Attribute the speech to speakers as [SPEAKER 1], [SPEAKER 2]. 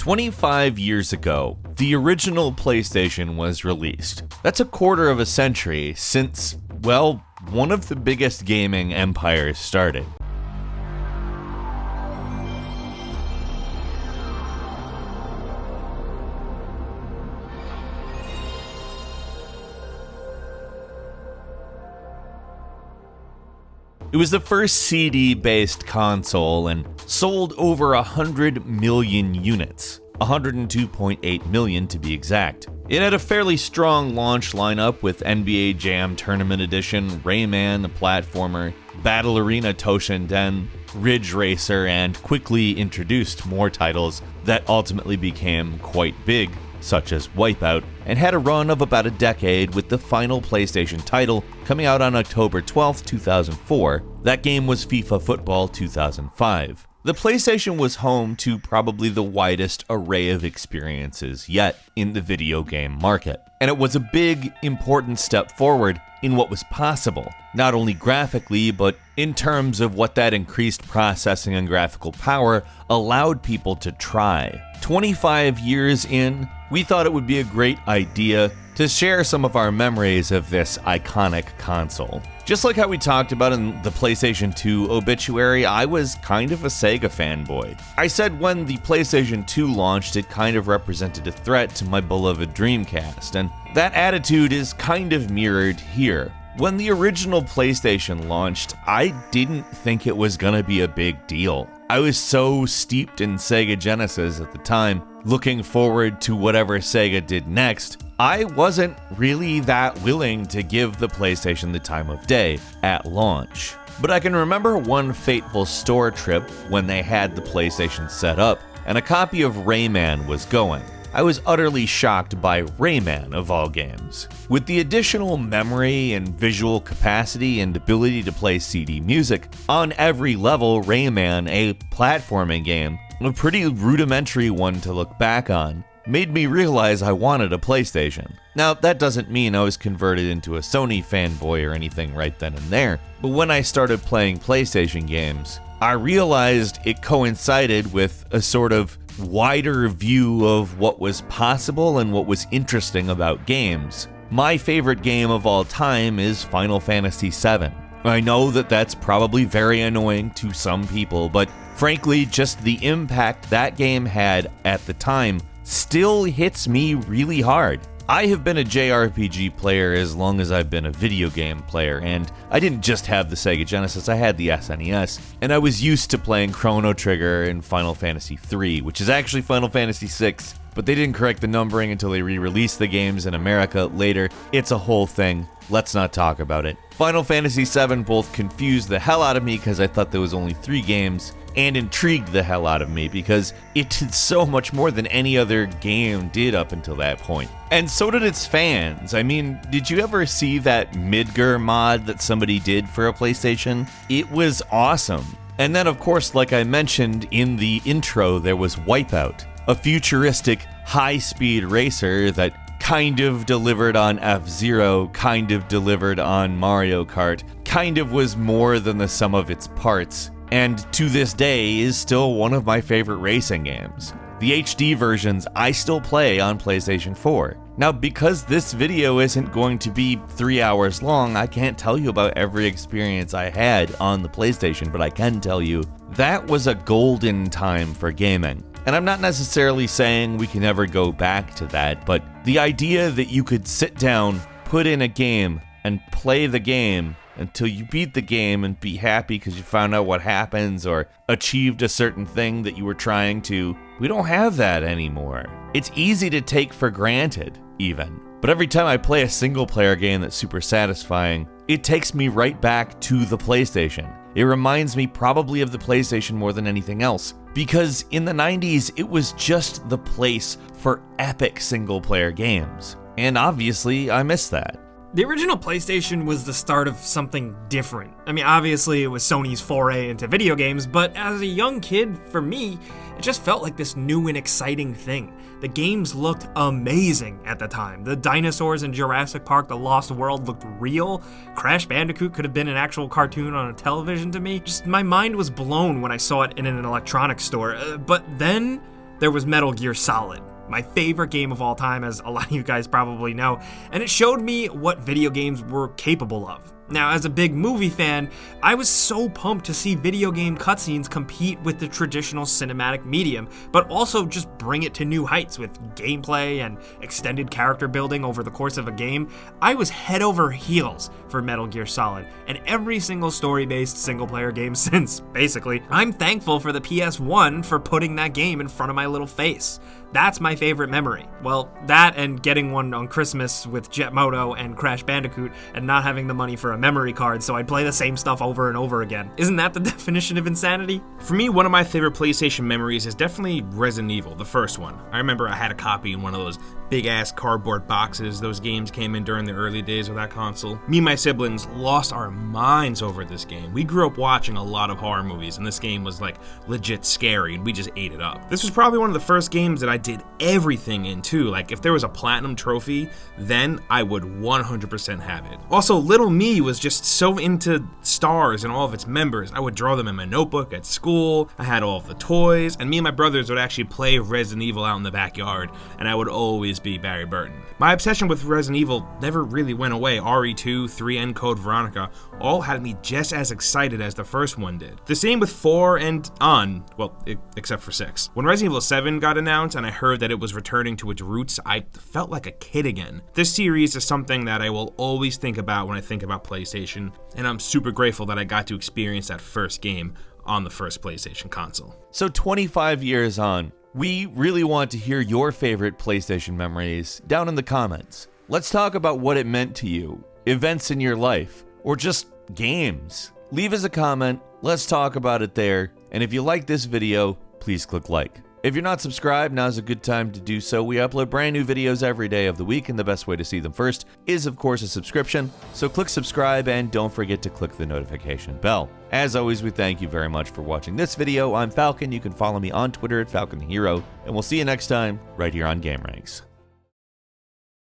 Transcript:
[SPEAKER 1] 25 years ago, the original PlayStation was released. That's a quarter of a century since, well, one of the biggest gaming empires started. It was the first CD-based console and sold over 100 million units, 102.8 million to be exact. It had a fairly strong launch lineup with NBA Jam Tournament Edition, Rayman, a platformer, Battle Arena Toshinden, Ridge Racer, and quickly introduced more titles that ultimately became quite big, such as Wipeout, and had a run of about a decade with the final PlayStation title coming out on October 12, 2004. That game was FIFA Football 2005. The PlayStation was home to probably the widest array of experiences yet in the video game market. And it was a big, important step forward in what was possible, not only graphically, but in terms of what that increased processing and graphical power allowed people to try. 25 years in, we thought it would be a great idea to share some of our memories of this iconic console. Just like how we talked about in the PlayStation 2 obituary, I was kind of a Sega fanboy. I said when the PlayStation 2 launched, it kind of represented a threat to my beloved Dreamcast, and that attitude is kind of mirrored here. When the original PlayStation launched, I didn't think it was gonna be a big deal. I was so steeped in Sega Genesis at the time, looking forward to whatever Sega did next, I wasn't really that willing to give the PlayStation the time of day at launch. But I can remember one fateful store trip when they had the PlayStation set up and a copy of Rayman was going. I was utterly shocked by Rayman of all games. With the additional memory and visual capacity and ability to play CD music on every level, Rayman, a platforming game, a pretty rudimentary one to look back on, made me realize I wanted a PlayStation. Now, that doesn't mean I was converted into a Sony fanboy or anything right then and there, but when I started playing PlayStation games, I realized it coincided with a sort of wider view of what was possible and what was interesting about games. My favorite game of all time is Final Fantasy VII. I know that that's probably very annoying to some people, but frankly, just the impact that game had at the time still hits me really hard. I have been a JRPG player as long as I've been a video game player, and I didn't just have the Sega Genesis, I had the SNES, and I was used to playing Chrono Trigger and Final Fantasy III, which is actually Final Fantasy VI, but they didn't correct the numbering until they re-released the games in America later. It's a whole thing. Let's not talk about it. Final Fantasy VII both confused the hell out of me because I thought there was only 3 games, and intrigued the hell out of me because it did so much more than any other game did up until that point. And so did its fans. I mean, did you ever see that Midgar mod that somebody did for a PlayStation? It was awesome. And then, of course, like I mentioned in the intro, there was Wipeout, a futuristic high-speed racer that kind of delivered on F-Zero, kind of delivered on Mario Kart, kind of was more than the sum of its parts, and to this day is still one of my favorite racing games. The HD versions I still play on PlayStation 4. Now, because this video isn't going to be 3 hours long, I can't tell you about every experience I had on the PlayStation, but I can tell you that was a golden time for gaming. And I'm not necessarily saying we can ever go back to that, but the idea that you could sit down, put in a game, and play the game until you beat the game and be happy because you found out what happens or achieved a certain thing that you were trying to, we don't have that anymore. It's easy to take for granted, even. But every time I play a single-player game that's super satisfying, it takes me right back to the PlayStation. It reminds me probably of the PlayStation more than anything else, because in the 90s, it was just the place for epic single-player games. And obviously, I miss that.
[SPEAKER 2] The original PlayStation was the start of something different. I mean, obviously it was Sony's foray into video games, but as a young kid, for me, it just felt like this new and exciting thing. The games looked amazing at the time. The dinosaurs in Jurassic Park: The Lost World looked real. Crash Bandicoot could have been an actual cartoon on a television to me. Just my mind was blown when I saw it in an electronics store. But then there was Metal Gear Solid, my favorite game of all time, as a lot of you guys probably know, and it showed me what video games were capable of. Now, as a big movie fan, I was so pumped to see video game cutscenes compete with the traditional cinematic medium, but also just bring it to new heights with gameplay and extended character building over the course of a game. I was head over heels for Metal Gear Solid, and every single story-based single-player game since, basically. I'm thankful for the PS1 for putting that game in front of my little face. That's my favorite memory. Well, that and getting one on Christmas with Jet Moto and Crash Bandicoot and not having the money for a memory card, so I'd play the same stuff over and over again. Isn't that the definition of insanity?
[SPEAKER 3] For me, one of my favorite PlayStation memories is definitely Resident Evil, the first one. I remember I had a copy in one of those big-ass cardboard boxes those games came in during the early days of that console. Me and my siblings lost our minds over this game. We grew up watching a lot of horror movies, and this game was like legit scary, and we just ate it up. This was probably one of the first games that I did everything in too. Like, if there was a platinum trophy, then I would 100% have it. Also, little me was just so into STARS and all of its members. I would draw them in my notebook at school. I had all of the toys, and me and my brothers would actually play Resident Evil out in the backyard, and I would always be Barry Burton. My obsession with Resident Evil never really went away. RE2, 3, and Code Veronica all had me just as excited as the first one did. The same with 4 and on, well, except for 6. When Resident Evil 7 got announced and I heard that it was returning to its roots, I felt like a kid again. This series is something that I will always think about when I think about PlayStation, and I'm super grateful that I got to experience that first game on the first PlayStation console.
[SPEAKER 1] So 25 years on, we really want to hear your favorite PlayStation memories down in the comments. Let's talk about what it meant to you, events in your life, or just games. Leave us a comment, let's talk about it there, and if you like this video, please click like. If you're not subscribed, now's a good time to do so. We upload brand new videos every day of the week, and the best way to see them first is, of course, a subscription. So click subscribe, and don't forget to click the notification bell. As always, we thank you very much for watching this video. I'm Falcon. You can follow me on Twitter at FalconHero, and we'll see you next time right here on gameranx.